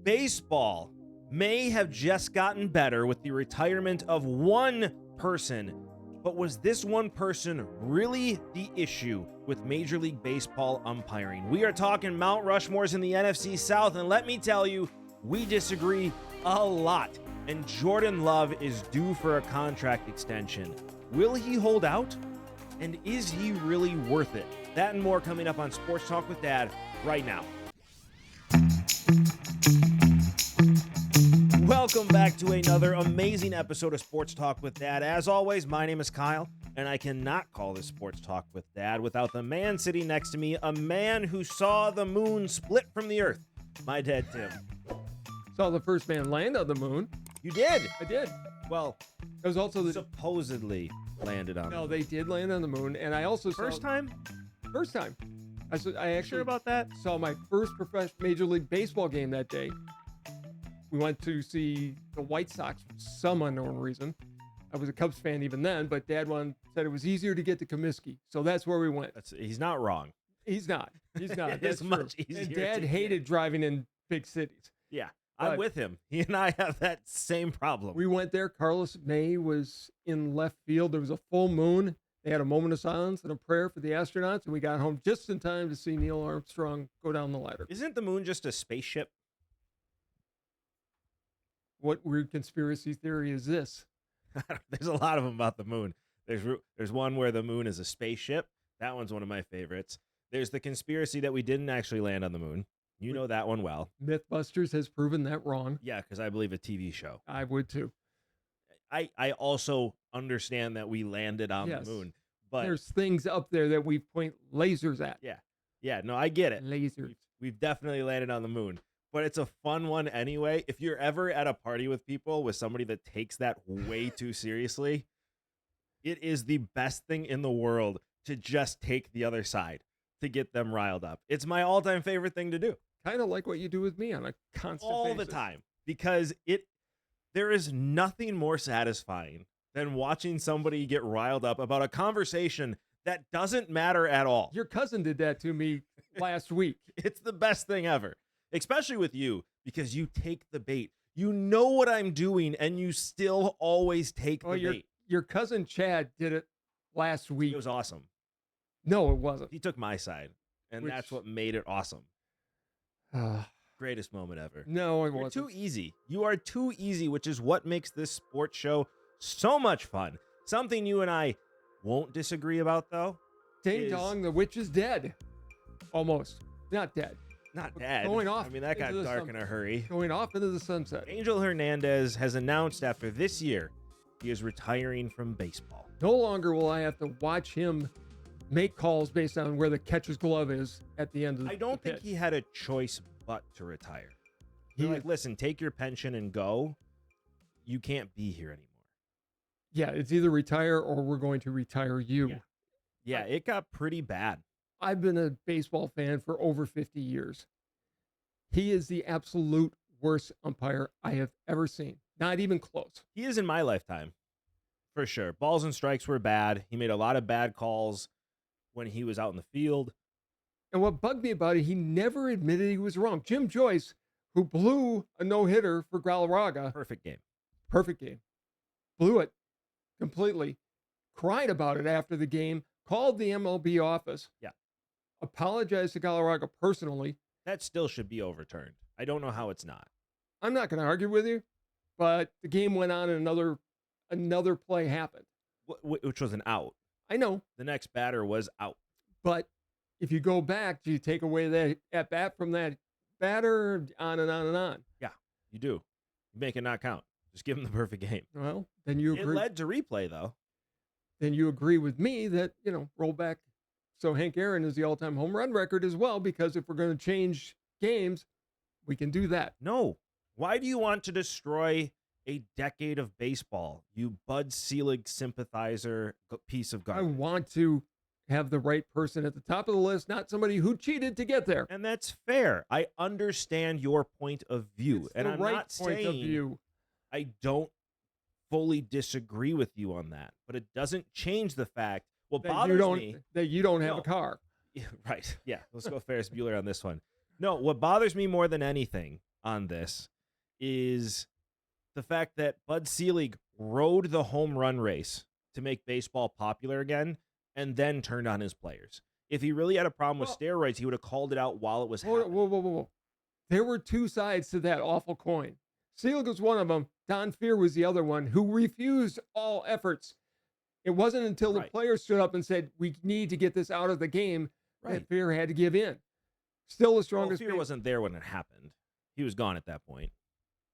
Baseball may have just gotten better with the retirement of one person, but was this one person really the issue with Major League Baseball umpiring? We are talking Mount Rushmores in the NFC South, and let me tell you, we disagree a lot, and Jordan Love is due for a contract extension. Will he hold out? And is he really worth it? That and more coming up on Sports Talk with Dad right now. Welcome back to another amazing episode of Sports Talk with Dad. As always, my name is Kyle, and I cannot call this Sports Talk with Dad without the man sitting next to me, a man who saw the moon split from the earth, my dad, Tim. Saw the first man land on the moon. You did? I did. Well, it was also supposedly landed on. No, they did land on the moon, and I also First time. I actually Sure about that? saw my first professional Major League Baseball game that day. We went to see the White Sox for some unknown reason. I was a Cubs fan even then, but Dad said it was easier to get to Comiskey, so that's where we went. He's not wrong. He's not. He's not. It's much easier. And Dad hated driving in big cities. Yeah, I'm with him. He and I have that same problem. We went there. Carlos May was in left field. There was a full moon. They had a moment of silence and a prayer for the astronauts, and we got home just in time to see Neil Armstrong go down the ladder. Isn't the moon just a spaceship? What weird conspiracy theory is this? There's a lot of them about the moon. There's one where the moon is a spaceship. That one's one of my favorites. There's the conspiracy that we didn't actually land on the moon. You know that one well. Mythbusters has proven that wrong. Yeah, because I believe a TV show. I would too. I also understand that we landed on the moon. But there's things up there that we point lasers at. Yeah, no, I get it. Lasers. We've definitely landed on the moon. But it's a fun one anyway. If you're ever at a party with people with somebody that takes that way too seriously, it is the best thing in the world to just take the other side to get them riled up. It's my all-time favorite thing to do. Kind of like what you do with me on a constant basis. All the time. Because there is nothing more satisfying than watching somebody get riled up about a conversation that doesn't matter at all. Your cousin did that to me last week. It's the best thing ever. Especially with you, because you take the bait. You know what I'm doing, and you still always take the bait. Your cousin Chad did it last week. It was awesome. No, it wasn't. He took my side, and that's what made it awesome. Greatest moment ever. No, it You're wasn't. too easy. You are too easy, which is what makes this sports show so much fun. Something you and I won't disagree about, though. Ding dong, the witch is dead. Almost. Not dead. Not dead. Going off. I mean, that got dark in a hurry. Going off into the sunset. Angel Hernandez has announced after this year he is retiring from baseball. No longer will I have to watch him make calls based on where the catcher's glove is at the end of the I don't think pitch. he had a choice but to retire. He's like, listen, take your pension and go. You can't be here anymore. Yeah, it's either retire or we're going to retire you. Yeah, it got pretty bad. I've been a baseball fan for over 50 years. He is the absolute worst umpire I have ever seen. Not even close. He is in my lifetime, for sure. Balls and strikes were bad. He made a lot of bad calls when he was out in the field. And what bugged me about it, he never admitted he was wrong. Jim Joyce, who blew a no-hitter for Galarraga. Perfect game. Blew it completely. Cried about it after the game. Called the MLB office. Yeah. Apologized to Galarraga personally. That still should be overturned. I don't know how it's not. I'm not going to argue with you, but the game went on and another play happened. Which was an out. I know. The next batter was out. But if you go back, do you take away that at bat from that batter? On and on and on. Yeah, you do. You make it not count. Just give him the perfect game. Well, then you agree. It led to replay, though. Then you agree with me that, roll back. So Hank Aaron is the all-time home run record as well, because if we're going to change games, we can do that. No. Why do you want to destroy a decade of baseball, you Bud Selig sympathizer piece of garbage? I want to have the right person at the top of the list, not somebody who cheated to get there. And that's fair. I understand your point of view. It's the right point of view. I don't fully disagree with you on that, but it doesn't change the fact that you don't have a car. Yeah, right. Yeah. Let's go Ferris Bueller on this one. No, what bothers me more than anything on this is the fact that Bud Selig rode the home run race to make baseball popular again and then turned on his players. If he really had a problem with steroids, he would have called it out while it was happening. Whoa. There were two sides to that awful coin. Selig was one of them. Don Fear was the other one who refused all efforts. It wasn't until the players stood up and said, we need to get this out of the game, that Fear had to give in. Still the strongest. Fear wasn't there when it happened. He was gone at that point.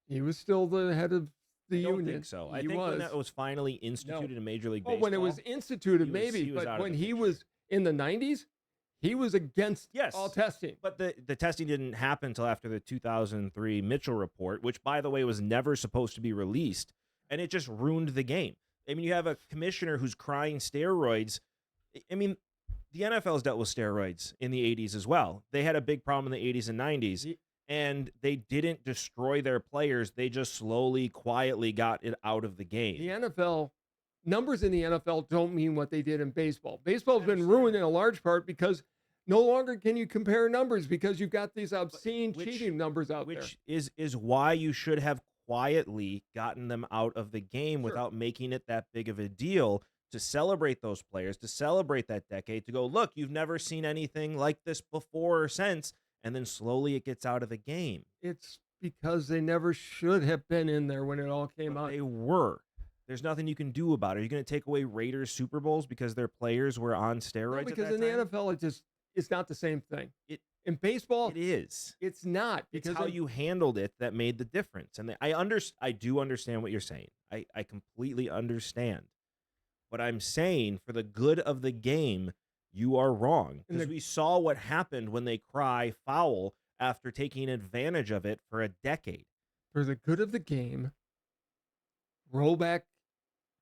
He was still the head of the union. I don't think so. I think when that was finally instituted in Major League Baseball. When it was instituted, maybe. But when he was in the 90s, he was against all testing. But the testing didn't happen until after the 2003 Mitchell report, which, by the way, was never supposed to be released. And it just ruined the game. I mean, you have a commissioner who's crying steroids. I mean, the NFL's dealt with steroids in the 80s as well. They had a big problem in the 80s and 90s. And they didn't destroy their players. They just slowly, quietly got it out of the game. The NFL, numbers in the NFL don't mean what they did in baseball. Baseball's been ruined in a large part because no longer can you compare numbers because you've got these obscene cheating numbers out there. Which is why you should have quietly gotten them out of the game without making it that big of a deal, to celebrate those players, to celebrate that decade, to go, look, you've never seen anything like this before or since. And then slowly it gets out of the game. It's because they never should have been in there when it all came out. They were. There's nothing you can do about it. Are you going to take away Raiders Super Bowls because their players were on steroids? No, because at that in time? the NFL, it's not the same thing. In baseball, it is. It's not. Because how you handled it that made the difference. And I do understand what you're saying. I completely understand. But I'm saying, for the good of the game, you are wrong, because we saw what happened when they cry foul after taking advantage of it for a decade. For the good of the game, roll back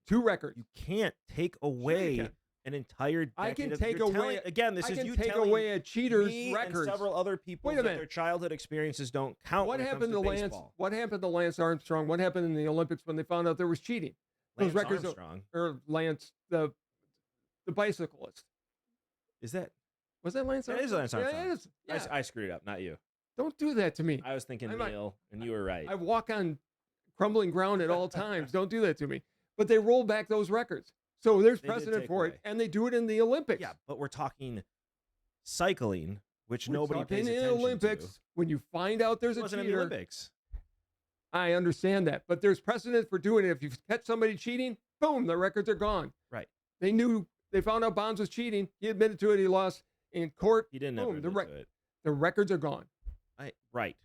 2 records. You can't take away an entire decade. I can take away again. This is you take away a cheater's me records. And several other people that their childhood experiences don't count. What happened to Lance? Baseball. What happened to Lance Armstrong? What happened in the Olympics when they found out there was cheating? Lance Armstrong, or Lance the bicyclist. Was that Lance Armstrong? That is Lance Armstrong. Yeah, it is. Yeah. I screwed up, not you. Don't do that to me. I was thinking Neil, and you were right. I walk on crumbling ground at all times. Don't do that to me. But they roll back those records. So there's precedent for it, and they do it in the Olympics. Yeah, but we're talking cycling, which nobody pays attention to. In the Olympics, when you find out there's a cheater. In the Olympics. I understand that, but there's precedent for doing it. If you catch somebody cheating, boom, the records are gone. Right. They found out Bonds was cheating. He admitted to it. He lost in court. He didn't admit to it. The records are gone. Right.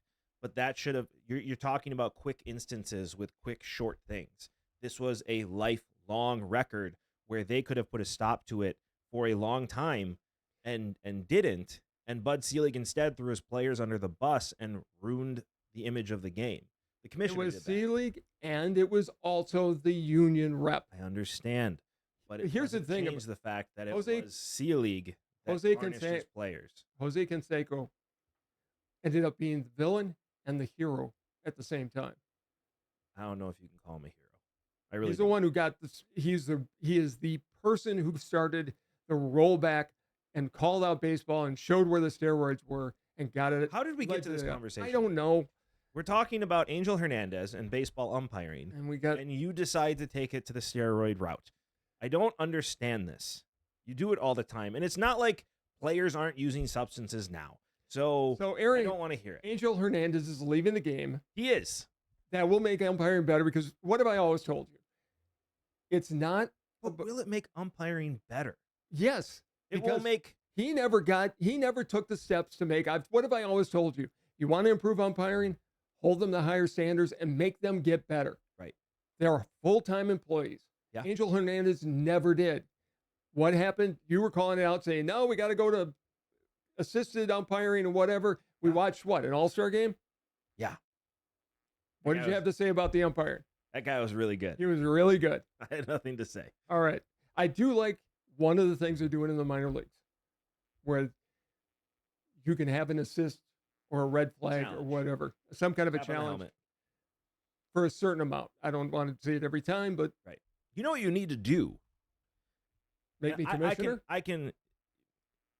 But that should have, you're talking about quick instances with quick, short things. This was a lifelong record where they could have put a stop to it for a long time and didn't. And Bud Selig instead threw his players under the bus and ruined the image of the game. The commissioner did that. It was Selig, and it was also the union rep. I understand. But here's the thing: change the fact that it was Selig that tarnished his players. Jose Canseco ended up being the villain and the hero at the same time. I don't know if you can call him a hero. He's the one who got this. He is the person who started the rollback and called out baseball and showed where the steroids were and got it. How did we get to this conversation? I don't know. We're talking about Angel Hernandez and baseball umpiring, and you decide to take it to the steroid route. I don't understand this. You do it all the time, and it's not like players aren't using substances now. So Aaron, I don't want to hear it. Angel Hernandez is leaving the game. He is. That will make umpiring better, because what have I always told you? It's not. But will it make umpiring better? Yes. It will make. He never took the steps to make. What have I always told you? You want to improve umpiring? Hold them to higher standards and make them get better. Right. They're full-time employees. Yeah. Angel Hernandez never did. What happened? You were calling it out saying, no, we got to go to assisted umpiring and whatever. We watched what? An all-star game? Yeah. What did you have to say about the umpiring? That guy was really good. He was really good. I had nothing to say. All right. I do like one of the things they're doing in the minor leagues where you can have an assist or a red flag or whatever, some kind of a challenge for a certain amount. I don't want to see it every time, but right. You know what you need to do? Make me commissioner? I can.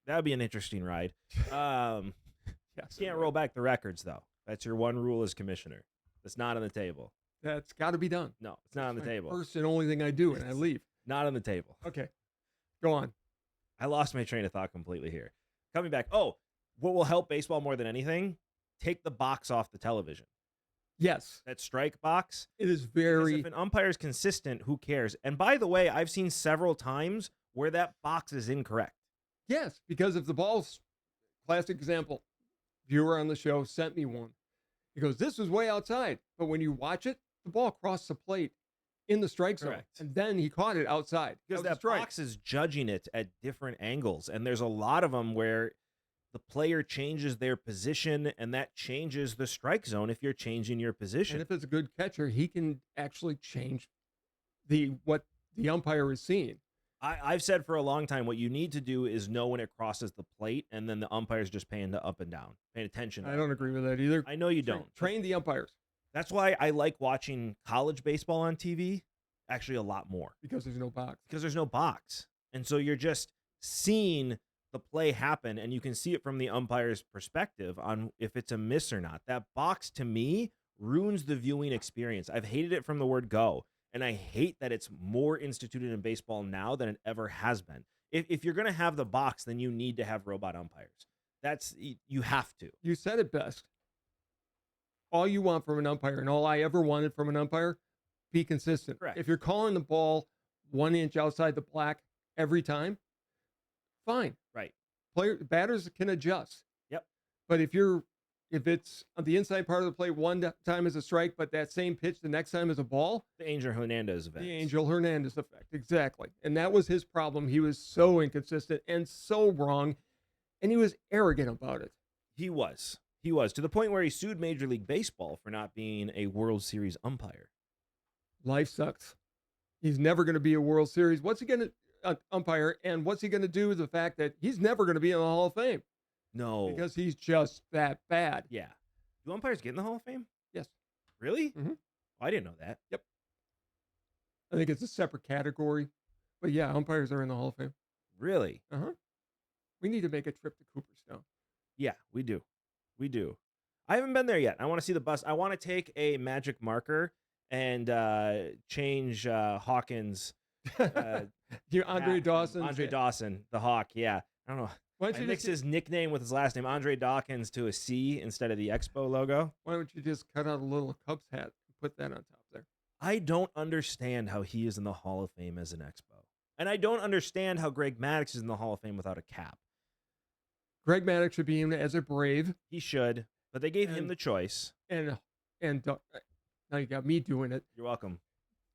That would be an interesting ride. Yes, can't roll back the records though. That's your one rule as commissioner. That's not on the table. That's got to be done. No, it's not on the table. First and only thing I do, and I leave. Not on the table. Okay, go on. I lost my train of thought completely here. Coming back. Oh, what will help baseball more than anything? Take the box off the television. Yes. That strike box. It is Because very... if an umpire is consistent, who cares? And by the way, I've seen several times where that box is incorrect. Yes, because if the ball's... Classic example. Viewer on the show sent me one. He goes, this was way outside. But when you watch it, the ball crossed the plate in the strike zone. Correct. And then he caught it outside. Because That was a that strike. box is judging it at different angles. And there's a lot of them where the player changes their position, and that changes the strike zone if you're changing your position. And if it's a good catcher, he can actually change what the umpire is seeing. I've said for a long time, what you need to do is know when it crosses the plate, and then the umpire's just paying up and down, paying attention. I don't agree with that either. I know you don't. Train the umpires. That's why I like watching college baseball on TV, actually a lot more. Because there's no box. Because there's no box. And so you're just seeing the play happen, and you can see it from the umpire's perspective on if it's a miss or not. That box, to me, ruins the viewing experience. I've hated it from the word go, and I hate that it's more instituted in baseball now than it ever has been. If you're going to have the box, then you need to have robot umpires. You have to. You said it best. All you want from an umpire, and all I ever wanted from an umpire, be consistent. Correct. If you're calling the ball 1 inch outside the black every time, fine. Right. Batters can adjust. Yep. But if it's on the inside part of the plate one time is a strike, but that same pitch the next time is a ball, The Angel Hernandez event. the Angel Hernandez effect. Exactly. And that was his problem. He was so inconsistent and so wrong, and he was arrogant about it. He was. He was, to the point where he sued Major League Baseball for not being a World Series umpire. Life sucks. He's never going to be a World Series. What's he going to umpire? And what's he going to do with the fact that he's never going to be in the Hall of Fame? No. Because he's just that bad. Yeah. Do umpires get in the Hall of Fame? Yes. Really? Mhm. Oh, I didn't know that. Yep. I think it's a separate category. But yeah, umpires are in the Hall of Fame. Really? Uh-huh. We need to make a trip to Cooperstown. Yeah, we do. We do. I haven't been there yet. I want to see the bus. I want to take a magic marker and change Hawkins. Andre Dawson. Andre Dawson, the Hawk. Yeah. I don't know. Why I don't you mixed just his nickname with his last name, Andre Dawkins, to a C instead of the Expo logo. why don't you just cut out a little Cubs hat and put that on top there? I don't understand how he is in the Hall of Fame as an Expo. And I don't understand how Greg Maddux is in the Hall of Fame without a cap. Greg Maddux should be in as a Brave, He should, but they gave him the choice. and now you got me doing it. You're welcome.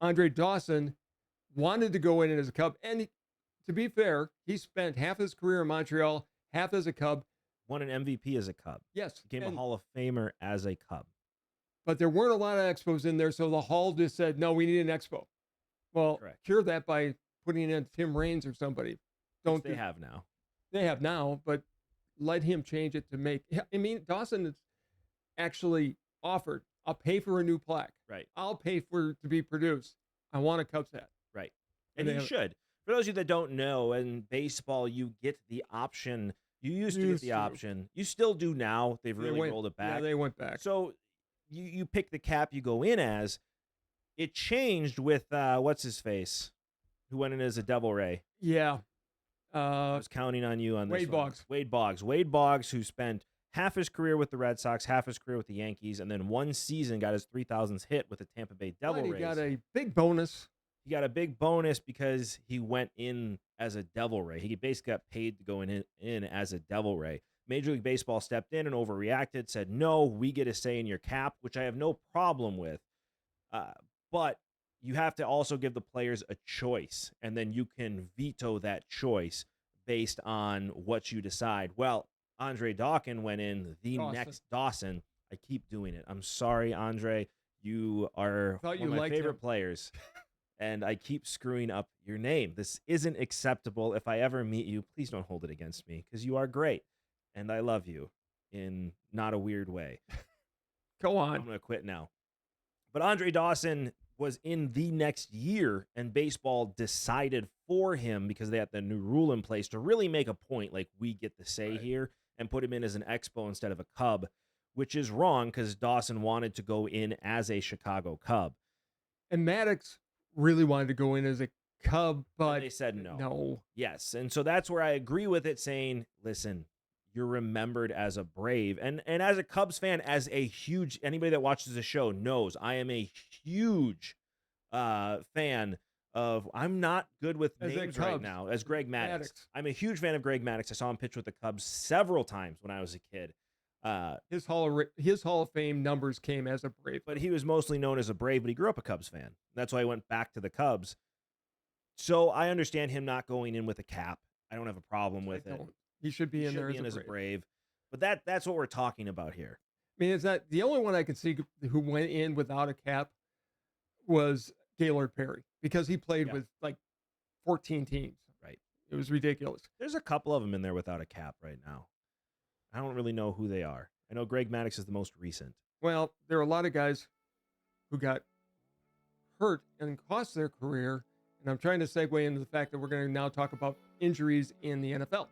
Andre Dawson wanted to go in as a Cub, and to be fair, he spent half his career in Montreal, half as a Cub. Won an MVP as a Cub. Yes, Became a Hall of Famer as a Cub. but there weren't a lot of Expos in there, so the Hall just said, "No, we need an Expo." Well, Correct. cure that by putting in Tim Raines or somebody. Which they have now. They have now, but let him change it to make. I mean, Dawson has actually offered, "I'll pay for a new plaque. Right. I'll pay for it to be produced. I want a Cubs hat." Right. And And they you should. For those of you that don't know, in baseball, you get the option. You used to get the option. You still do now. They've really rolled it back. Yeah, they went back. So you pick the cap you go in as. It changed with what's his face, who went in as a Devil Ray. Yeah. I was counting on you on this. Wade one. Boggs. Wade Boggs. Wade Boggs, who spent half his career with the Red Sox, half his career with the Yankees, and then one season got his 3,000th hit with the Tampa Bay Devil But Rays. he got a big bonus. He got a big bonus because he went in as a Devil Ray. He basically got paid to go in as a Devil Ray. Major League Baseball stepped in and overreacted, said, no, we get a say in your cap, which I have no problem with. But you have to also give the players a choice, and then you can veto that choice based on what you decide. Well, Andre Dawkins went in next Dawson. I keep doing it. I'm sorry, Andre. You are one of my favorite players. And I keep screwing up your name. This isn't acceptable. If I ever meet you, please don't hold it against me, because you are great. And I love you in not a weird way. Go on. I'm going to quit now. But Andre Dawson was in the next year, and baseball decided for him, because they had the new rule in place, to really make a point, like, we get the say here, and put him in as an Expo instead of a Cub. which is wrong because Dawson wanted to go in as a Chicago Cub. And Maddox really wanted to go in as a Cub, but they said no. No. Yes. And so that's where I agree with it, saying, listen, you're remembered as a Brave. And as a Cubs fan, as a huge, anybody that watches the show knows I am a huge fan of, I'm not good with As names right now, as Greg Maddux. I'm a huge fan of Greg Maddux. I saw him pitch with the Cubs several times when I was a kid. His Hall of Fame numbers came as a Brave. But he was mostly known as a Brave, but he grew up a Cubs fan. That's why he went back to the Cubs. So I understand him not going in with a cap. I don't have a problem with it. He should be in there as a Brave. But that's what we're talking about here. I mean, it's not the only one I can see who went in without a cap was Gaylord Perry, because he played with like 14 teams. Right. It was ridiculous. There's a couple of them in there without a cap right now. I don't really know who they are. I know Greg Maddux is the most recent. Well, there are a lot of guys who got hurt and cost their career. And I'm trying to segue into the fact that we're going to now talk about injuries in the NFL.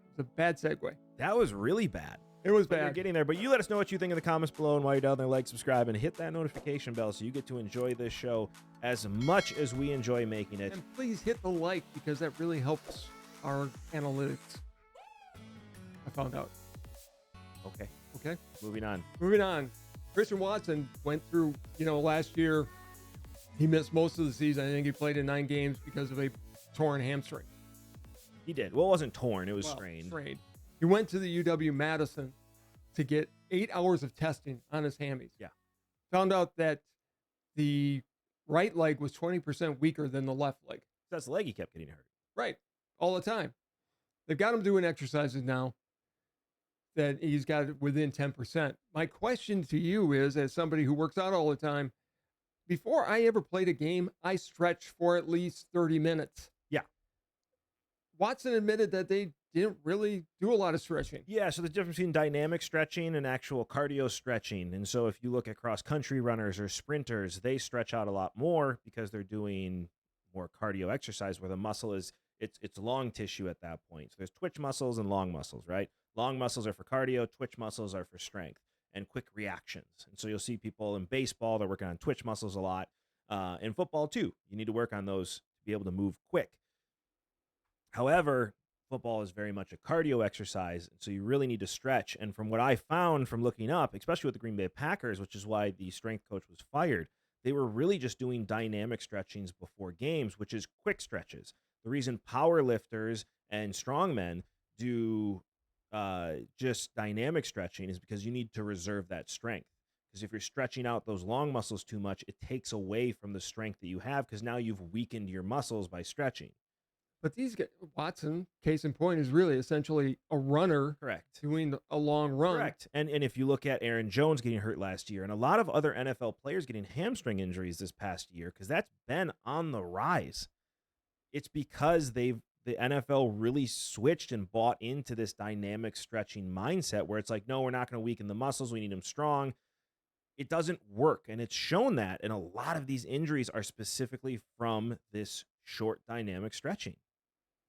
It's a bad segue. That was really bad. It was But bad. you're getting there. But you let us know what you think in the comments below. And while you're down there, like, subscribe, and hit that notification bell so you get to enjoy this show as much as we enjoy making it. And please hit the like, because that really helps our analytics. I found out. Okay. Moving on. Christian Watson went through, last year, he missed most of the season. I think he played in 9 games because of a torn hamstring. He did. Well, it wasn't torn. It was strained. He went to the UW-Madison to get 8 hours of testing on his hammies. Yeah. Found out that the right leg was 20% weaker than the left leg. That's the leg he kept getting hurt. Right. All the time. They've got him doing exercises now that he's got it within 10%. My question to you is, as somebody who works out all the time, before I ever played a game, I stretched for at least 30 minutes. Yeah. Watson admitted that they didn't really do a lot of stretching. Yeah, so the difference between dynamic stretching and actual cardio stretching. And so if you look at cross-country runners or sprinters, they stretch out a lot more because they're doing more cardio exercise, where the muscle is, it's long tissue at that point. So there's twitch muscles and long muscles, right? Long muscles are for cardio, twitch muscles are for strength and quick reactions. And so you'll see people in baseball, they're working on twitch muscles a lot. In football too, you need to work on those to be able to move quick. However, football is very much a cardio exercise, so you really need to stretch. And from what I found from looking up, especially with the Green Bay Packers, which is why the strength coach was fired, they were really just doing dynamic stretchings before games, which is quick stretches. The reason power lifters and strongmen do just dynamic stretching is because you need to reserve that strength. Because if you're stretching out those long muscles too much, it takes away from the strength that you have, because now you've weakened your muscles by stretching. But these guys, Watson, case in point, is really essentially a runner. Correct. Doing a long run. Correct. And if you look at Aaron Jones getting hurt last year, and a lot of other NFL players getting hamstring injuries this past year, because that's been on the rise, it's because the NFL really switched and bought into this dynamic stretching mindset where it's like, no, we're not going to weaken the muscles. We need them strong. It doesn't work. And it's shown that. And a lot of these injuries are specifically from this short dynamic stretching.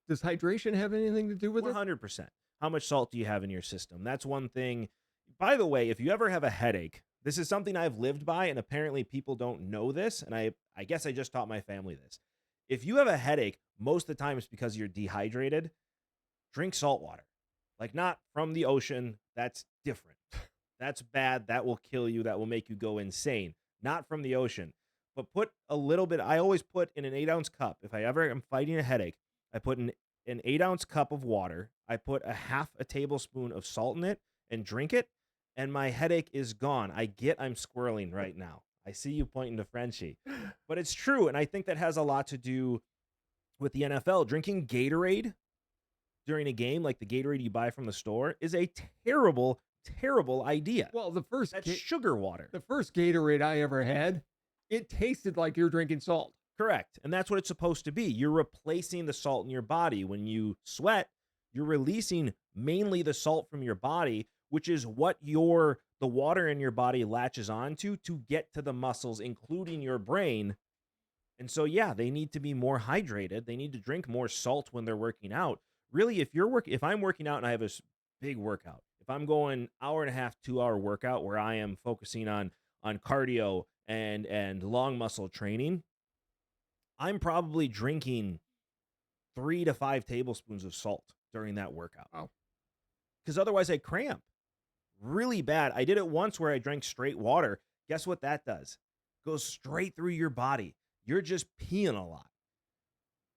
Does hydration have anything to do with 100%. How much salt do you have in your system? That's one thing. By the way, if you ever have a headache, this is something I've lived by, and apparently people don't know this, and I guess I just taught my family this. If you have a headache, most of the time it's because you're dehydrated. Drink salt water. Like, not from the ocean. That's different. That's bad. That will kill you. That will make you go insane. Not from the ocean. But put a little bit. I always put in an 8-ounce cup. If I ever am fighting a headache, I put an 8-ounce cup of water. I put a half a tablespoon of salt in it and drink it, and my headache is gone. I'm squirreling right now. I see you pointing to Frenchie. But it's true, and I think that has a lot to do with the NFL. Drinking Gatorade during a game, like the Gatorade you buy from the store, is a terrible, terrible idea. Well, that's sugar water. The first Gatorade I ever had, it tasted like you're drinking salt. Correct. And that's what it's supposed to be. You're replacing the salt in your body. When you sweat, you're releasing mainly the salt from your body, which is what the water in your body latches onto to get to the muscles, including your brain. And so, yeah, they need to be more hydrated. They need to drink more salt when they're working out. Really, if I'm working out and I have a big workout, if if I'm going hour and a half, 2 hour workout where I am focusing on cardio and long muscle training, I'm probably drinking 3 to 5 tablespoons of salt during that workout. Wow. Because otherwise I cramp really bad. I did it once where I drank straight water. Guess what that does? Goes straight through your body. You're just peeing a lot.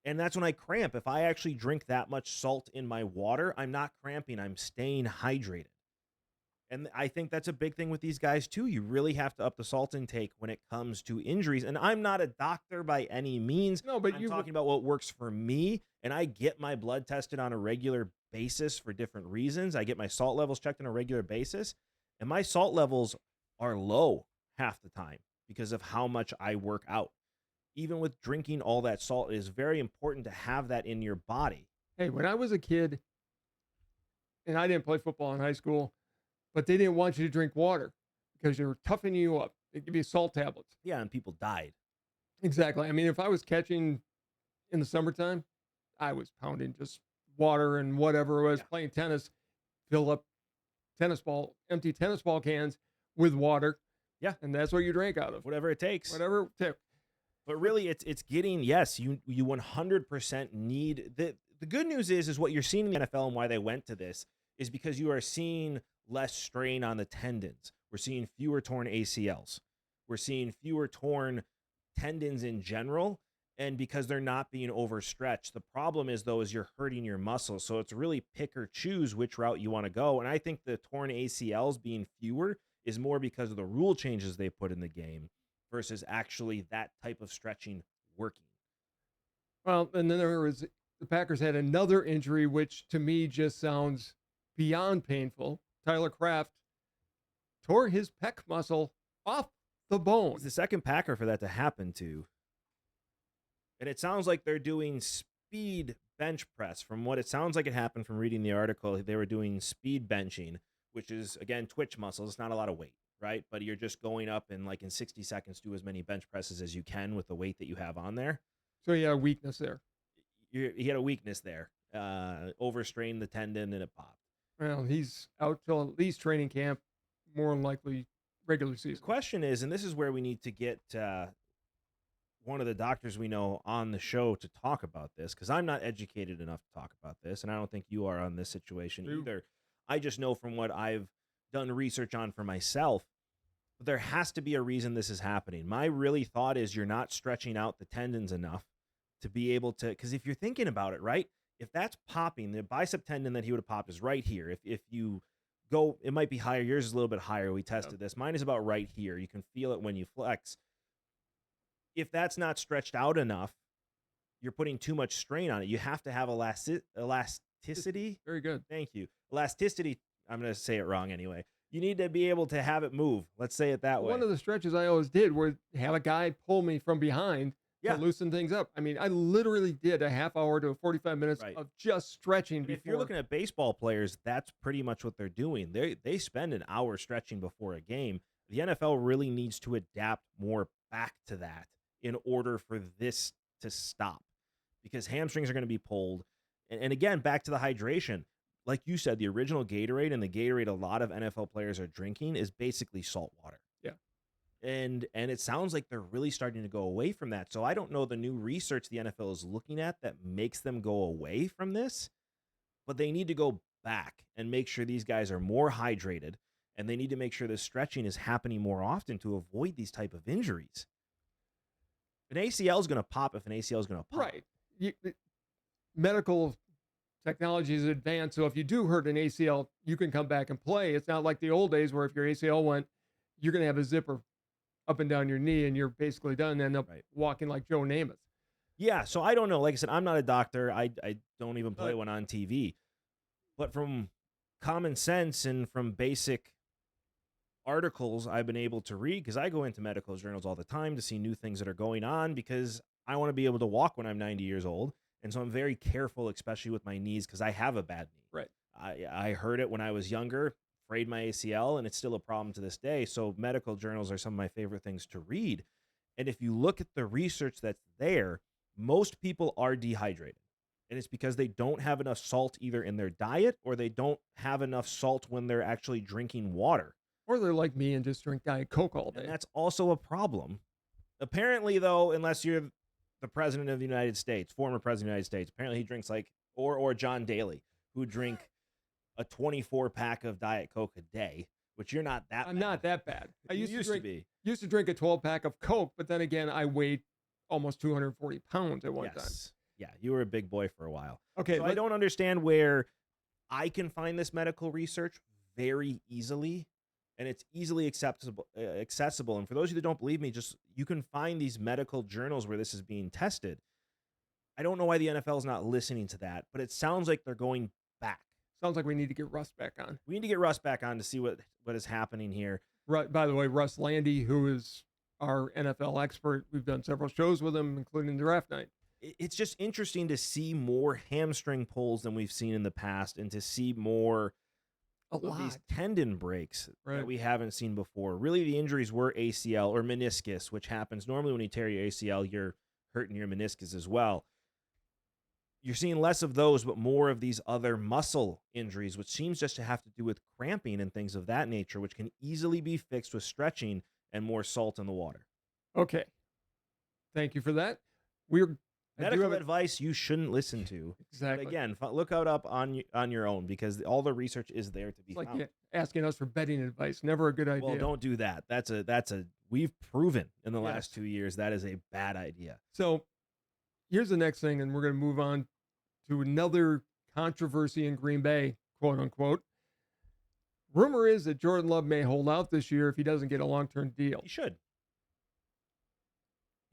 And that's when I cramp. If I actually drink that much salt in my water, I'm not cramping. I'm staying hydrated. And I think that's a big thing with these guys too. You really have to up the salt intake when it comes to injuries. And I'm not a doctor by any means. No, but I'm talking about what works for me. And I get my blood tested on a regular basis for different reasons. I get my salt levels checked on a regular basis. And my salt levels are low half the time because of how much I work out. Even with drinking all that salt, it is very important to have that in your body. Hey, when I was a kid, and I didn't play football in high school, but they didn't want you to drink water because they were toughening you up. They give you salt tablets. Yeah, and people died. Exactly. I mean, if I was catching in the summertime, I was pounding just water and whatever it was, playing tennis, fill up empty tennis ball cans with water. Yeah. And that's what you drank out of. Whatever it takes. Whatever it took. But really, it's getting, yes, you 100% need, the good news is what you're seeing in the NFL and why they went to this is because you are seeing less strain on the tendons. We're seeing fewer torn ACLs. We're seeing fewer torn tendons in general, and because they're not being overstretched. The problem is, though, is you're hurting your muscles. So it's really pick or choose which route you want to go. And I think the torn ACLs being fewer is more because of the rule changes they put in the game versus actually that type of stretching working. Well, and then the Packers had another injury, which to me just sounds beyond painful. Tyler Kraft tore his pec muscle off the bone. He's the second Packer for that to happen to. And it sounds like they're doing speed bench press. From what it sounds like it happened from reading the article, they were doing speed benching, which is, again, twitch muscles. It's not a lot of weight, right? But you're just going up and like in 60 seconds do as many bench presses as you can with the weight that you have on there. So he had a weakness there. He had a weakness there. Overstrained the tendon and it popped. Well, he's out till at least training camp, more than likely regular season. The question is, and this is where we need to get one of the doctors we know on the show to talk about this, because I'm not educated enough to talk about this, and I don't think you are on this situation either. I just know from what I've done research on for myself, but there has to be a reason this is happening. My really thought is you're not stretching out the tendons enough to be able to, because if you're thinking about it, right, if that's popping, the bicep tendon that he would have popped is right here. If you go, it might be higher. Yours is a little bit higher. We tested this. Mine is about right here. You can feel it when you flex. If that's not stretched out enough, you're putting too much strain on it. You have to have elasticity. Very good. Thank you. Elasticity. I'm going to say it wrong anyway. You need to be able to have it move. Let's say it that way. One of the stretches I always did was have a guy pull me from behind to loosen things up. I mean, I literally did a half hour to 45 minutes of just stretching. If you're looking at baseball players, that's pretty much what they're doing. They spend an hour stretching before a game. The NFL really needs to adapt more back to that in order for this to stop, because hamstrings are going to be pulled. And again, back to the hydration. Like you said, the original Gatorade and the Gatorade a lot of NFL players are drinking is basically salt water. Yeah. And it sounds like they're really starting to go away from that. So I don't know the new research the NFL is looking at that makes them go away from this, but they need to go back and make sure these guys are more hydrated, and they need to make sure the stretching is happening more often to avoid these type of injuries. An ACL is going to pop if an ACL is going to pop. Right. Medical technology is advanced, so if you do hurt an ACL, you can come back and play. It's not like the old days where if your ACL went, you're going to have a zipper up and down your knee and you're basically done and end up walking like Joe Namath. Yeah, so I don't know. Like I said, I'm not a doctor. I don't even play one on TV. But from common sense and from basic articles I've been able to read, because I go into medical journals all the time to see new things that are going on, because I want to be able to walk when I'm 90 years old. And so I'm very careful, especially with my knees, because I have a bad knee. Right. I heard it when I was younger, frayed my ACL, and it's still a problem to this day. So medical journals are some of my favorite things to read. And if you look at the research that's there, most people are dehydrated. And it's because they don't have enough salt either in their diet, or they don't have enough salt when they're actually drinking water. Or they're like me and just drink Diet Coke all day. And that's also a problem. Apparently, though, unless you're the president of the United States, former president of the United States, apparently he drinks like, or John Daly, who drink a 24-pack of Diet Coke a day, which you're not that I'm bad. not that bad. I used used to drink a 12-pack of Coke, but then again, I weighed almost 240 pounds at one time. Yeah, you were a big boy for a while. Okay, so I don't understand where I can find this medical research very easily, and it's easily accessible. And for those of you that don't believe me, you can find these medical journals where this is being tested. I don't know why the NFL is not listening to that, but it sounds like they're going back. Sounds like we need to get Russ back on. We need to get Russ back on to see what is happening here. Right. By the way, Russ Landy, who is our NFL expert, we've done several shows with him, including draft night. It's just interesting to see more hamstring pulls than we've seen in the past, and to see more of these tendon breaks that we haven't seen before. Really, the injuries were ACL or meniscus, which happens normally when you tear your ACL, you're hurting your meniscus as well. You're seeing less of those, but more of these other muscle injuries, which seems just to have to do with cramping and things of that nature, which can easily be fixed with stretching and more salt in the water. Okay. Thank you for that. Medical advice you shouldn't listen to. Exactly. But again, look out up on your own, because all the research is there to be found. Like asking us for betting advice. Never a good idea. Well, don't do that. We've proven in the last 2 years that is a bad idea. So here's the next thing, and we're going to move on to another controversy in Green Bay, quote unquote. Rumor is that Jordan Love may hold out this year if he doesn't get a long-term deal. He should.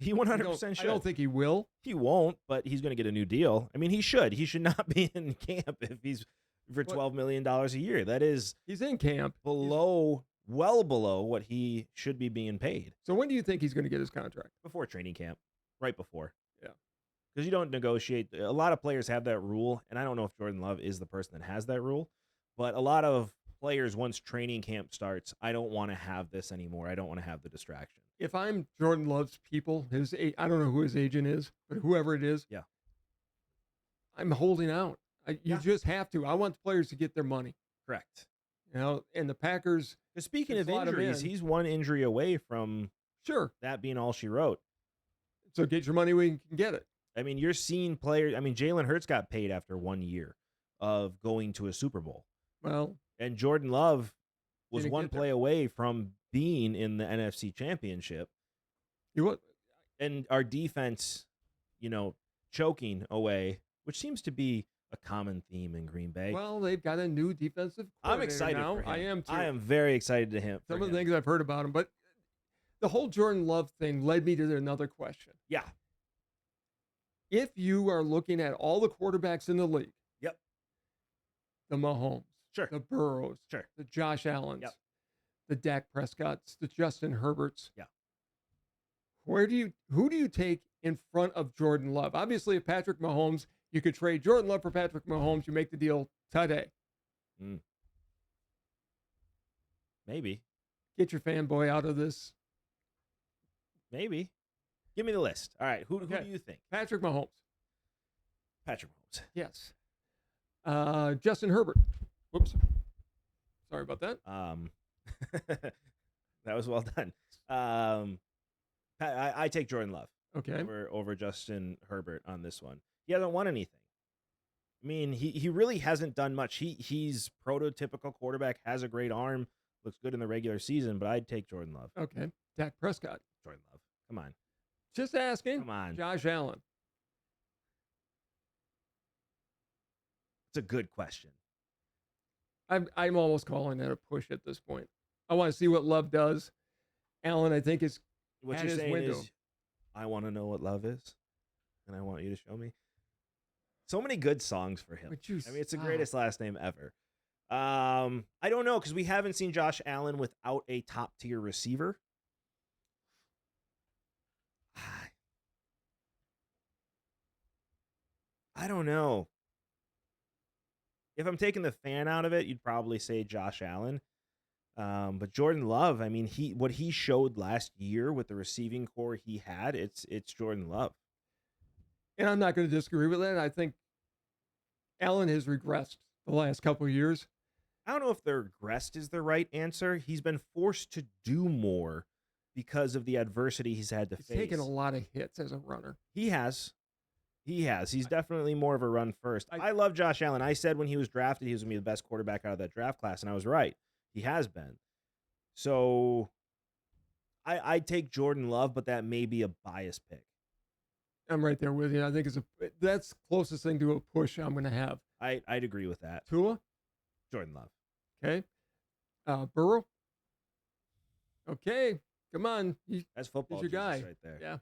He 100% should. I don't think he will. He won't, but he's going to get a new deal. I mean, he should. He should not be in camp if he's for $12 million a year. That is, he's in camp well below what he should be being paid. So when do you think he's going to get his contract? Before training camp, right before. Yeah. Because you don't negotiate. A lot of players have that rule, and I don't know if Jordan Love is the person that has that rule, but a lot of players, once training camp starts, I don't want to have this anymore. I don't want to have the distraction. If I'm Jordan Love's people, I don't know who his agent is, but whoever it is, yeah, I'm holding out. You just have to. I want the players to get their money. Correct. And the Packers. Speaking of injuries, he's one injury away from that being all she wrote. So get your money where you can get it. I mean, you're seeing players. I mean, Jalen Hurts got paid after 1 year of going to a Super Bowl. Well, and Jordan Love was one play away from being in the NFC Championship. And our defense, choking away, which seems to be a common theme in Green Bay. Well, they've got a new defensive coordinator. I'm excited now. for him. I am too. I am very excited to him. Some of the things I've heard about him, but the whole Jordan Love thing led me to another question. Yeah. If you are looking at all the quarterbacks in the league, the Mahomes, the Burrows, the Josh Allens, the Dak Prescotts, the Justin Herberts. Yeah. Who do you take in front of Jordan Love? Obviously, if Patrick Mahomes, you could trade Jordan Love for Patrick Mahomes. You make the deal today. Maybe. Get your fanboy out of this. Maybe. Give me the list. All right. Who do you think? Patrick Mahomes. Patrick Mahomes. Yes. Justin Herbert. Whoops. Sorry about that. That was well done. I take Jordan Love. Okay. Over Justin Herbert on this one. He hasn't won anything. I mean, he really hasn't done much. He's prototypical quarterback, has a great arm, looks good in the regular season, but I'd take Jordan Love. Okay. Dak Prescott. Jordan Love. Come on. Just asking. Come on. Josh Allen. It's a good question. I'm almost calling that a push at this point. I want to see what Love does. Allen, I think, is what at you're his saying window. is, I want to know what love is, and I want you to show me. So many good songs for him. I mean, it's the greatest last name ever. I don't know, because we haven't seen Josh Allen without a top-tier receiver. I don't know. If I'm taking the fan out of it, you'd probably say Josh Allen. But Jordan Love, I mean, what he showed last year with the receiving core he had, it's Jordan Love. And I'm not going to disagree with that. I think Allen has regressed the last couple of years. I don't know if the regressed is the right answer. He's been forced to do more because of the adversity he's had to He's face. taken a lot of hits as a runner. He has. He has. He's definitely more of a run first. I love Josh Allen. I said when he was drafted, he was going to be the best quarterback out of that draft class, and I was right. He has been. So I take Jordan Love, but that may be a biased pick. I'm right there with you. I think that's closest thing to a push I'm going to have. I'd agree with that. Tua? Jordan Love. Okay. Burrow? Okay. Come on. That's football. He's your guy. Right there. Yeah.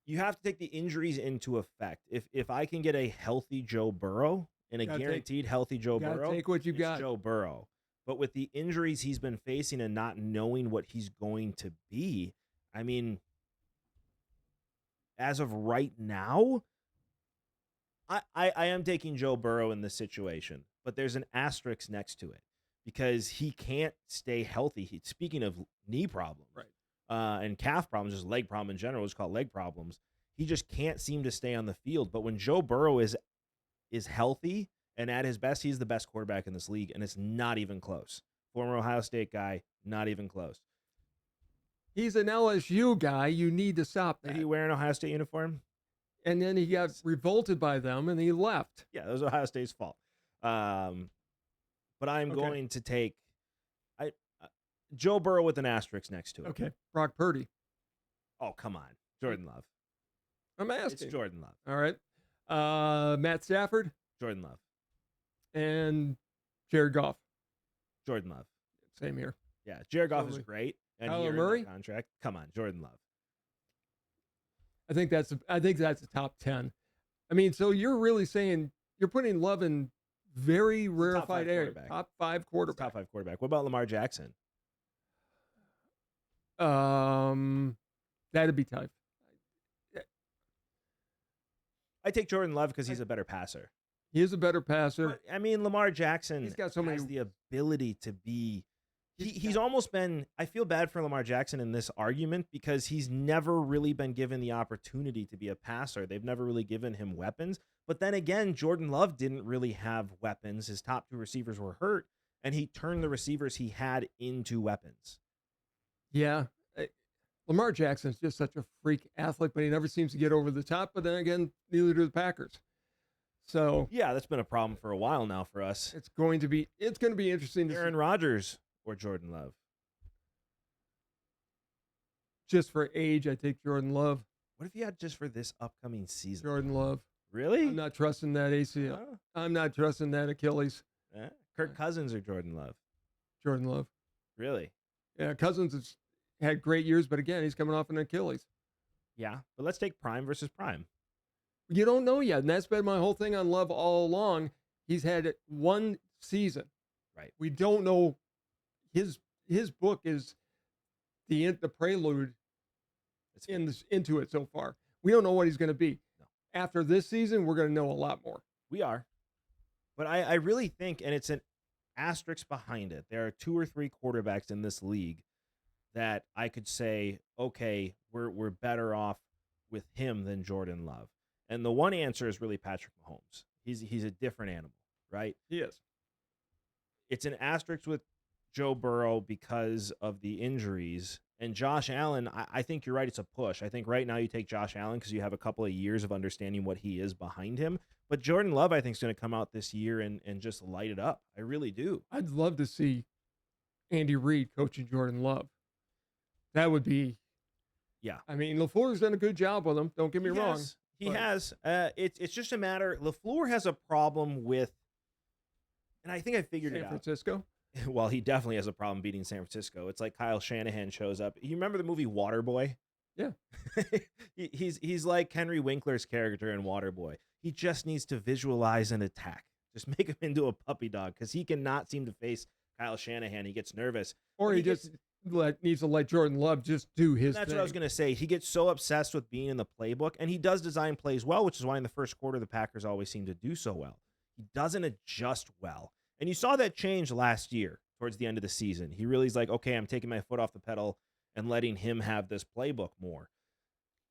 You have to take the injuries into effect. If I can get a healthy Joe Burrow and a guaranteed healthy Joe Burrow, take what you got. Joe Burrow. But with the injuries he's been facing and not knowing what he's going to be, I mean, as of right now, I am taking Joe Burrow in this situation, but there's an asterisk next to it because he can't stay healthy. Speaking of knee problems, right, and calf problems, just leg problem in general, it's called leg problems. He just can't seem to stay on the field. But when Joe Burrow is healthy and at his best, he's the best quarterback in this league, and it's not even close. Former Ohio State guy, not even close. He's an LSU guy. You need to stop that. Did he wear an Ohio State uniform? And then he got revolted by them, and he left. Yeah, that was Ohio State's fault. But I'm going to take Joe Burrow with an asterisk next to it. Okay, Brock Purdy. Oh, come on. Jordan Love. I'm asking. It's Jordan Love. All right. Matt Stafford. Jordan Love. And Jared Goff. Jordan Love. Same here. Yeah, Jared Goff is great. And Kyler Murray contract. Come on, Jordan Love. I think that's a top 10. I mean, so you're really saying you're putting Love in very rarefied area. Top 5 quarterback. Top 5 quarterback. What about Lamar Jackson? That'd be tough. I take Jordan Love because he's a better passer. He is a better passer. But, I mean, Lamar Jackson he's got so many, has the ability to be. He's almost been. I feel bad for Lamar Jackson in this argument because he's never really been given the opportunity to be a passer. They've never really given him weapons. But then again, Jordan Love didn't really have weapons. His top 2 receivers were hurt, and he turned the receivers he had into weapons. Yeah. Lamar Jackson's just such a freak athlete, but he never seems to get over the top. But then again, neither do the Packers. So yeah, that's been a problem for a while now for us. It's going to be interesting to see. Aaron Rodgers or Jordan Love. Just for age, I take Jordan Love. What if you had just for this upcoming season? Jordan Love. Really? I'm not trusting that ACL. Oh. I'm not trusting that Achilles. Kirk Cousins or Jordan Love? Jordan Love. Really? Yeah, Cousins has had great years, but again, he's coming off an Achilles. Yeah, but let's take prime versus prime. You don't know yet, and that's been my whole thing on Love all along. He's had 1 season. Right. We don't know. His book is the prelude into it so far. We don't know what he's going to be. No. After this season, we're going to know a lot more. We are. But I really think, and it's an asterisk behind it, there are 2 or 3 quarterbacks in this league that I could say, okay, we're better off with him than Jordan Love. And the one answer is really Patrick Mahomes. He's a different animal, right? He is. It's an asterisk with Joe Burrow because of the injuries. And Josh Allen, I think you're right, it's a push. I think right now you take Josh Allen because you have a couple of years of understanding what he is behind him. But Jordan Love, I think, is going to come out this year and just light it up. I really do. I'd love to see Andy Reid coaching Jordan Love. That would be, yeah. I mean, LaFleur's done a good job with him. Don't get me wrong. He has. It's just a matter. LaFleur has a problem with, and I think I figured it out. San Francisco? Well, he definitely has a problem beating San Francisco. It's like Kyle Shanahan shows up. You remember the movie Waterboy? Yeah. He's like Henry Winkler's character in Waterboy. He just needs to visualize an attack. Just make him into a puppy dog because he cannot seem to face Kyle Shanahan. He gets nervous. Or he just needs to let Jordan Love just do his thing. That's what I was going to say. He gets so obsessed with being in the playbook, and he does design plays well, which is why in the first quarter the Packers always seem to do so well. He doesn't adjust well. And you saw that change last year towards the end of the season. He really is like, okay, I'm taking my foot off the pedal and letting him have this playbook more.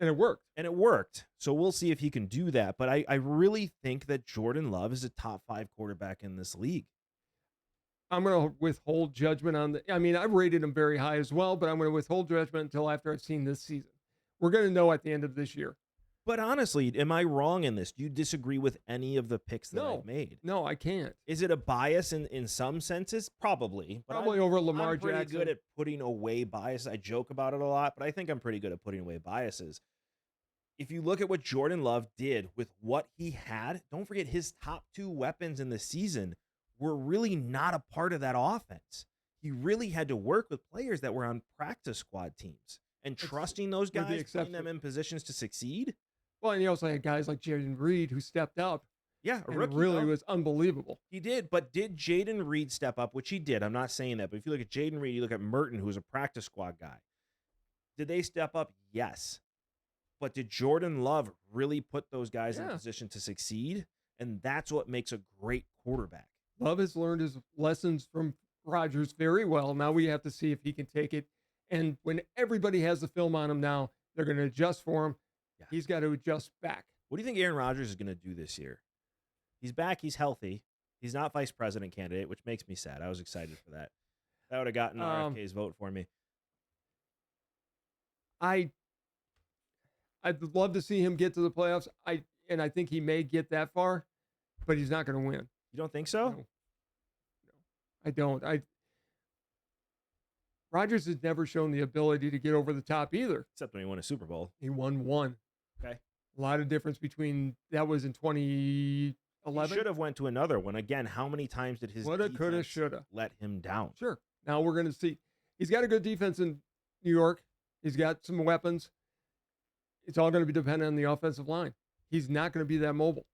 And it worked. And it worked. So we'll see if he can do that. But I really think that Jordan Love is a top 5 quarterback in this league. I'm going to withhold judgment on the. I mean, I've rated him very high as well, but I'm going to withhold judgment until after I've seen this season. We're going to know at the end of this year. But honestly, am I wrong in this? Do you disagree with any of the picks that I've made? No, I can't. Is it a bias in some senses? Probably. But Probably over Lamar I'm pretty Jackson. good at putting away bias. I joke about it a lot, but I think I'm pretty good at putting away biases. If you look at what Jordan Love did with what he had, don't forget his top 2 weapons in the season were really not a part of that offense. He really had to work with players that were on practice squad teams and trusting those guys, putting them in positions to succeed. Well, and he also had guys like Jaden Reed who stepped up. Yeah, a rookie really was unbelievable. He did, but did Jaden Reed step up, which he did? I'm not saying that, but if you look at Jaden Reed, you look at Merton, who was a practice squad guy. Did they step up? Yes. But did Jordan Love really put those guys in a position to succeed? And that's what makes a great quarterback. Love has learned his lessons from Rodgers very well. Now we have to see if he can take it. And when everybody has the film on him now, they're going to adjust for him. Yeah. He's got to adjust back. What do you think Aaron Rodgers is going to do this year? He's back. He's healthy. He's not vice president candidate, which makes me sad. I was excited for that. That would have gotten RFK's vote for me. I'd love to see him get to the playoffs. I think he may get that far, but he's not going to win. You don't think so? No, I don't. Rodgers has never shown the ability to get over the top either. Except when he won a Super Bowl. He won one. Okay. A lot of difference between that was in 2011. He should have went to another one. Again, how many times did his defense let him down? Sure. Now we're going to see. He's got a good defense in New York. He's got some weapons. It's all going to be dependent on the offensive line. He's not going to be that mobile.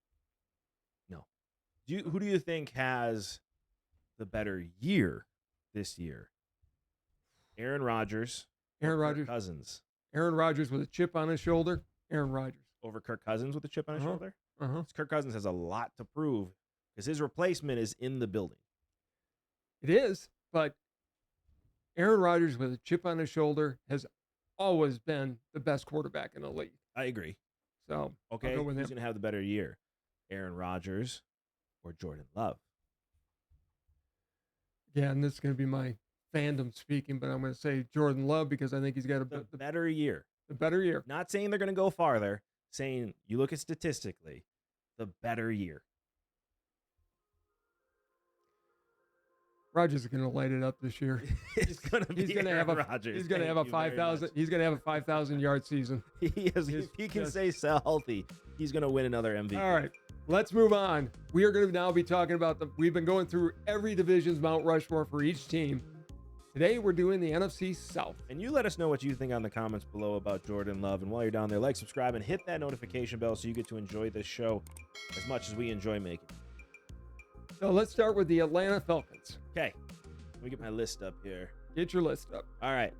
No. Who do you think has the better year this year? Aaron Rodgers. Kirk Cousins. Aaron Rodgers with a chip on his shoulder. Aaron Rodgers. Over Kirk Cousins with a chip on his shoulder? Kirk Cousins has a lot to prove because his replacement is in the building. It is, but Aaron Rodgers with a chip on his shoulder has always been the best quarterback in the league. I agree. So, okay, who's going to have the better year? Aaron Rodgers or Jordan Love? Yeah, and this is going to be my fandom speaking, but I'm going to say Jordan Love because I think he's got the better year. The better year. Not saying they're going to go farther, saying you look at statistically, the better year. Rodgers is going to light it up this year. He's going to have Rodgers. He's going to have a 5,000. He's going to have a 5,000 yard season. If he can stay healthy, he's going to win another MVP. All right, let's move on. We are going to now be talking about we've been going through every division's Mount Rushmore for each team. Today we're doing the NFC South. And you let us know what you think on the comments below about Jordan Love. And while you're down there, like, subscribe, and hit that notification bell so you get to enjoy this show as much as we enjoy making it. So let's start with the Atlanta Falcons. Okay. Let me get my list up here. Get your list up. All right.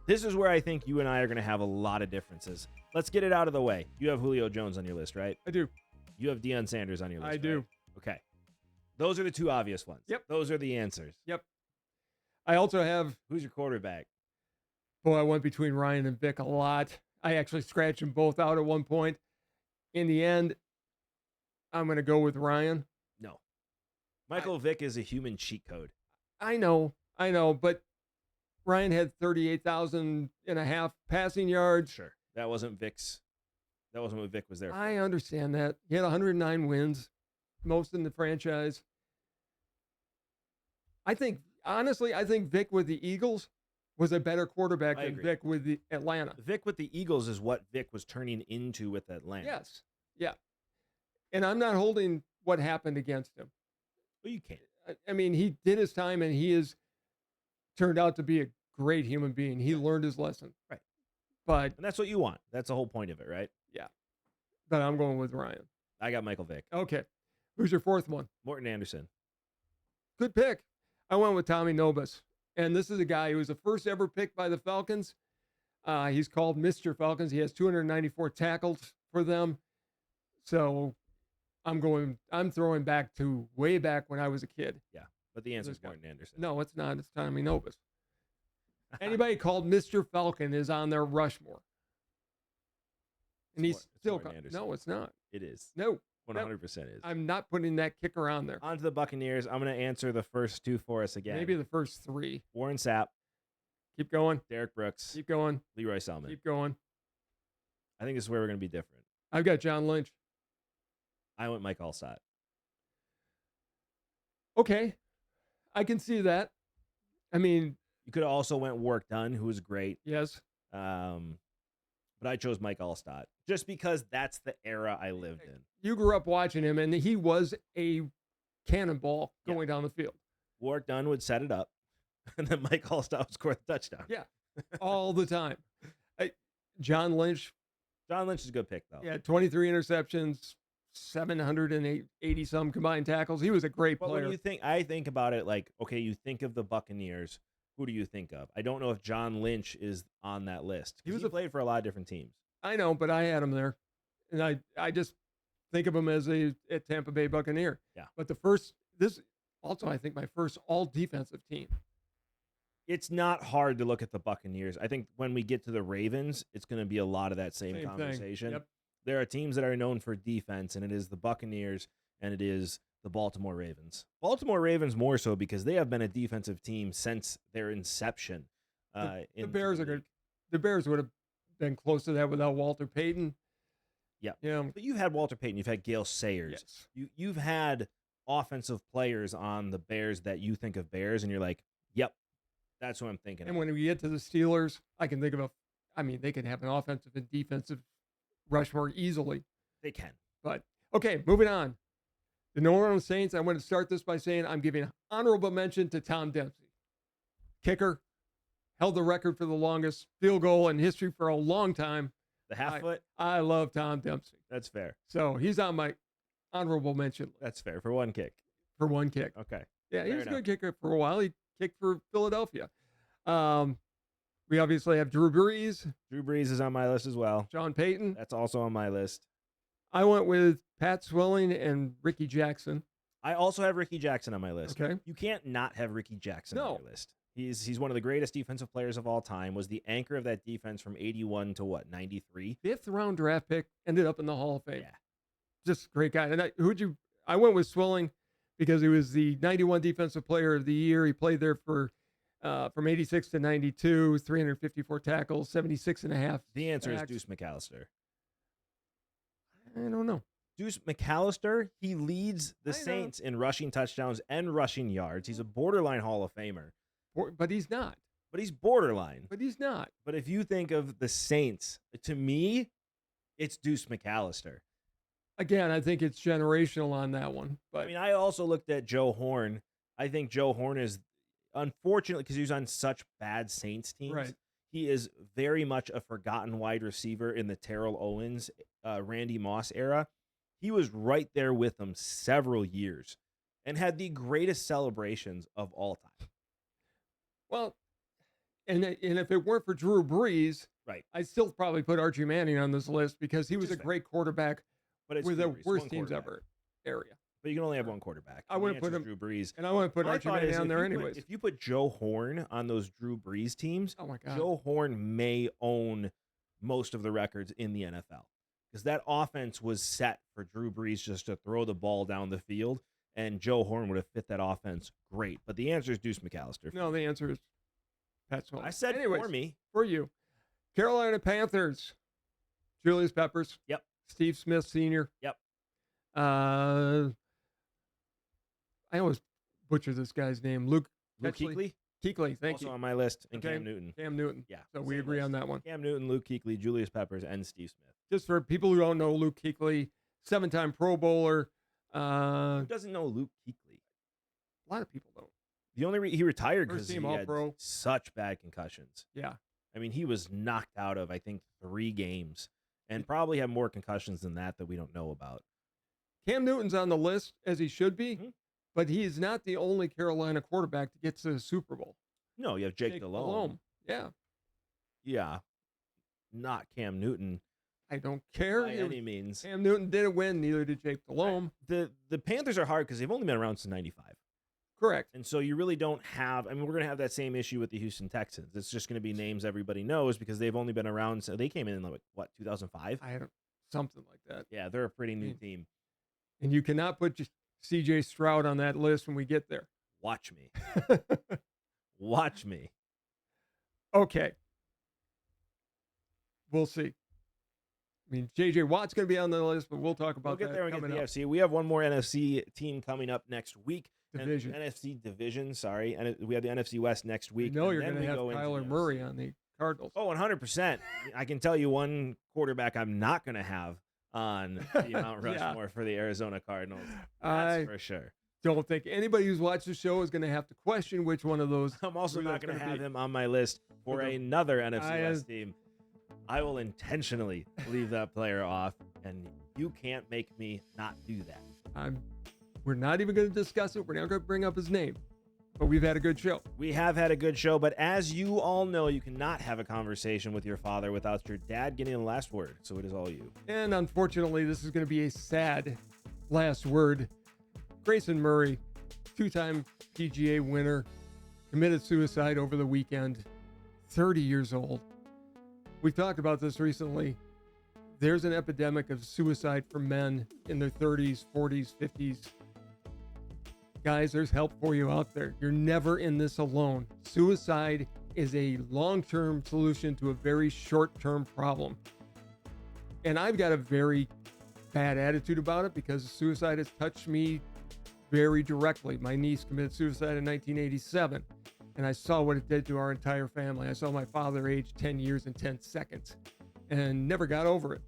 This is where I think you and I are going to have a lot of differences. Let's get it out of the way. You have Julio Jones on your list, right? I do. You have Deion Sanders on your list, I do. Right? Okay. Those are the two obvious ones. Yep. Those are the answers. Yep. I also have... Who's your quarterback? Boy, I went between Ryan and Vic a lot. I actually scratched them both out at one point. In the end, I'm going to go with Ryan. No. Michael Vick is a human cheat code. I know, but Ryan had 38,000 and a half passing yards. Sure. That wasn't what Vic was there for. I understand that. He had 109 wins, most in the franchise. Honestly, I think Vic with the Eagles was a better quarterback than Vic with the Atlanta. Vic with the Eagles is what Vic was turning into with Atlanta. Yes. Yeah. And I'm not holding what happened against him. Well, you can't. I mean, he did his time, and he has turned out to be a great human being. He learned his lesson. Right. And that's what you want. That's the whole point of it, right? Yeah. But I'm going with Ryan. I got Michael Vick. Okay. Who's your fourth one? Morton Anderson. Good pick. I went with Tommy Nobis. And this is a guy who was the first ever pick by the Falcons. He's called Mr. Falcons. He has 294 tackles for them. So I'm throwing back to way back when I was a kid. Yeah, but the answer is Morton Anderson. No, it's not. It's Tommy Nobis. Anybody called Mr. Falcon is on their Rushmore. And he's still Hernandez. no, it's not. It is. No, 100% is. I'm not putting that kicker on there. On to the Buccaneers. I'm going to answer the first two for us again. Maybe the first three. Warren Sapp, Keep going. Derek Brooks, Keep going. Leroy Selman. Keep going. I think this is where we're going to be different. I've got John Lynch. I went Mike Allstott. Okay, I can see that. I mean, You could have also went Warwick Dunn, who was great. yes. But I chose Mike Allstott just because that's the era I lived in. You grew up watching him, and he was a cannonball going down the field. Warwick Dunn would set it up, and then Mike Allstott would score the touchdown. Yeah, all the time. John Lynch. John Lynch is a good pick, though. Yeah, 23 interceptions, 780 some combined tackles. He was a great But player. when you think, I think about it like, okay, you think of the Buccaneers. Who do you think of? I don't know if John Lynch is on that list. He played for a lot of different teams. I know, but I had him there, and I just think of him as a Tampa Bay Buccaneer. Yeah. But this also, I think, my first all defensive team. It's not hard to look at the Buccaneers. I think when we get to the Ravens, it's going to be a lot of that same conversation. Yep. There are teams that are known for defense, and it is the Buccaneers and it is the Baltimore Ravens. Baltimore Ravens more so because they have been a defensive team since their inception. The Bears are good. The Bears would have been close to that without Walter Payton. Yeah. Yeah. But you've had Walter Payton. You've had Gale Sayers. Yes. You've had offensive players on the Bears that you think of Bears, and you're like, yep, that's what I'm thinking And of. when we get to the Steelers, I can think of they can have an offensive and defensive Rushmore easily. They can. But, okay, moving on. The New Orleans Saints, I want to start this by saying I'm giving honorable mention to Tom Dempsey. Kicker, held the record for the longest field goal in history for a long time. The half foot? I love Tom Dempsey. That's fair. So he's on my honorable mention list. That's fair for one kick. For one kick. Okay. Yeah, he Fair was a enough. good kicker for a while. He kicked for Philadelphia. We obviously have Drew Brees, Drew Brees is on my list as well. John Payton. That's also on my list. I went with Pat Swilling and Ricky Jackson. I also have Ricky Jackson on my list. Okay. You can't not have Ricky Jackson on No. your list. He's one of the greatest defensive players of all time, was the anchor of that defense from 81 to 93? 5th round draft pick, ended up in the Hall of Fame. Yeah. Just a great guy. And I went with Swilling because he was the 91 defensive player of the year. He played there for from 86 to 92, 354 tackles, 76 and a half. The answer is sacks. Deuce McAllister. I don't know. Deuce McAllister, he leads the I know. Saints in rushing touchdowns and rushing yards. He's a borderline Hall of Famer, But he's not. but he's borderline. But he's not. But if you think of the Saints, to me, it's Deuce McAllister. Again, I think it's generational on that one. But I mean, I also looked at Joe Horn. I think Joe Horn is, unfortunately, because he was on such bad Saints teams, Right. he is very much a forgotten wide receiver in the Terrell Owens, Randy Moss era. He was right there with them several years and had the greatest celebrations of all time. well, and if it weren't for Drew Brees, Right. I'd still probably put Archie Manning on this list because he Which was is a fair. great quarterback But it's with the Drew Brees, worst one teams quarterback. ever area. But you can only have one quarterback. I And the wouldn't put answer's him- Drew Brees. And I want to put My Archie thought Manning is on there if you put- anyways. If you put Joe Horn on those Drew Brees teams, Oh my God. Joe Horn may own most of the records in the NFL because that offense was set for Drew Brees just to throw the ball down the field, and Joe Horn would have fit that offense great. But the answer is Deuce McAllister. No, the answer is Pat Swilling. I said Anyways, for me. for you. Carolina Panthers. Julius Peppers. Yep. Steve Smith Sr. Yep. I always butcher this guy's name. Luke Kuechly, Kuechly. Thank also you. on my list, and Okay. Cam Newton. Cam Newton. Yeah. So we same agree list. on that one. Cam Newton, Luke Kuechly, Julius Peppers, and Steve Smith. Just for people who don't know, Luke Kuechly, 7-time Pro Bowler. Who A doesn't know Luke Kuechly? lot of people don't. The only he retired First because he team had All-Pro. such bad concussions. Yeah. I mean, he was knocked out of, I think, 3 games and probably had more concussions than that we don't know about. Cam Newton's on the list, as he should be, Mhm. but he is not the only Carolina quarterback to get to the Super Bowl. No, you have Jake Delhomme. Yeah. Yeah. Not Cam Newton I don't care. by any means. Cam Newton didn't win, neither did Jake Delhomme. The Panthers are hard because they've only been around since 95. Correct. And so you really don't have, I mean, we're going to have that same issue with the Houston Texans. It's just going to be names everybody knows because they've only been around, so they came in like, what, 2005? I don't something like that. Yeah, they're a pretty new team. And you cannot put C.J. Stroud on that list when we get there. Watch me. Watch me. Okay. We'll see. I mean, J.J. Watt's going to be on the list, but we'll talk about We'll get there that and get coming the up. NFC. We have one more NFC team coming up next week. Division. NFC division, sorry. And we have the NFC West next week. You know you're going to have Kyler Murray on the Cardinals. Oh, 100%. I can tell you one quarterback I'm not going to have on the Mount Rushmore for the Arizona Cardinals. That's for sure. Don't think anybody who's watched the show is going to have to question which one of those. I'm also not going to have him on my list for another NFC West team. I will intentionally leave that player off, and you can't make me not do that. We're not even going to discuss it. We're not going to bring up his name, but we've had a good show. We have had a good show, but as you all know, you cannot have a conversation with your father without your dad getting the last word, so it is all you. And unfortunately, this is going to be a sad last word. Grayson Murray, two-time PGA winner, committed suicide over the weekend, 30 years old. We've talked about this recently. There's an epidemic of suicide for men in their 30s, 40s, 50s. Guys, there's help for you out there. You're never in this alone. Suicide is a long-term solution to a very short-term problem. And I've got a very bad attitude about it because suicide has touched me very directly. My niece committed suicide in 1987, and I saw what it did to our entire family. I saw my father age 10 years and 10 seconds and never got over it.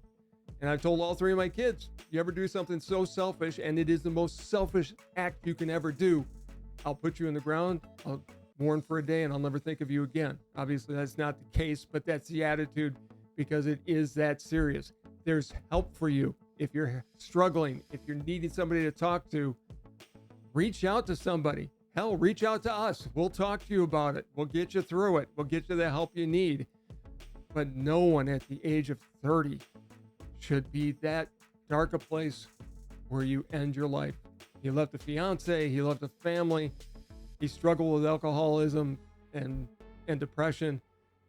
And I've told all three of my kids, you ever do something so selfish, and it is the most selfish act you can ever do, I'll put you in the ground, I'll mourn for a day, and I'll never think of you again. Obviously, that's not the case, but that's the attitude because it is that serious. There's help for you. If you're struggling, if you're needing somebody to talk to, reach out to somebody. Hell, reach out to us. We'll talk to you about it. We'll get you through it. We'll get you the help you need. But no one at the age of 30 should be that dark a place where you end your life. He left a fiance, he left a family, he struggled with alcoholism and depression.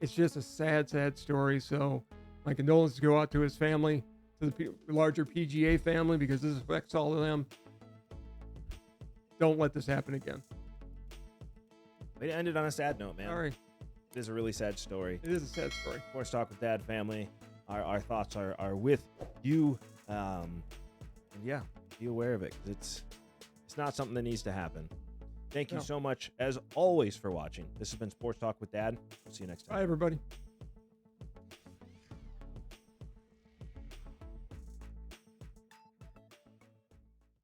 It's just a sad, sad story. So my condolences go out to his family, to the larger PGA family, because this affects all of them. Don't let this happen again. Way to end it on a sad note, man. Sorry. It is a really sad story. It is a sad story. Sports Talk with Dad family. Our thoughts are with you. And yeah, be aware of it because it's not something that needs to happen. Thank you so much, as always, for watching. This has been Sports Talk with Dad. We'll see you next time. Bye, everybody.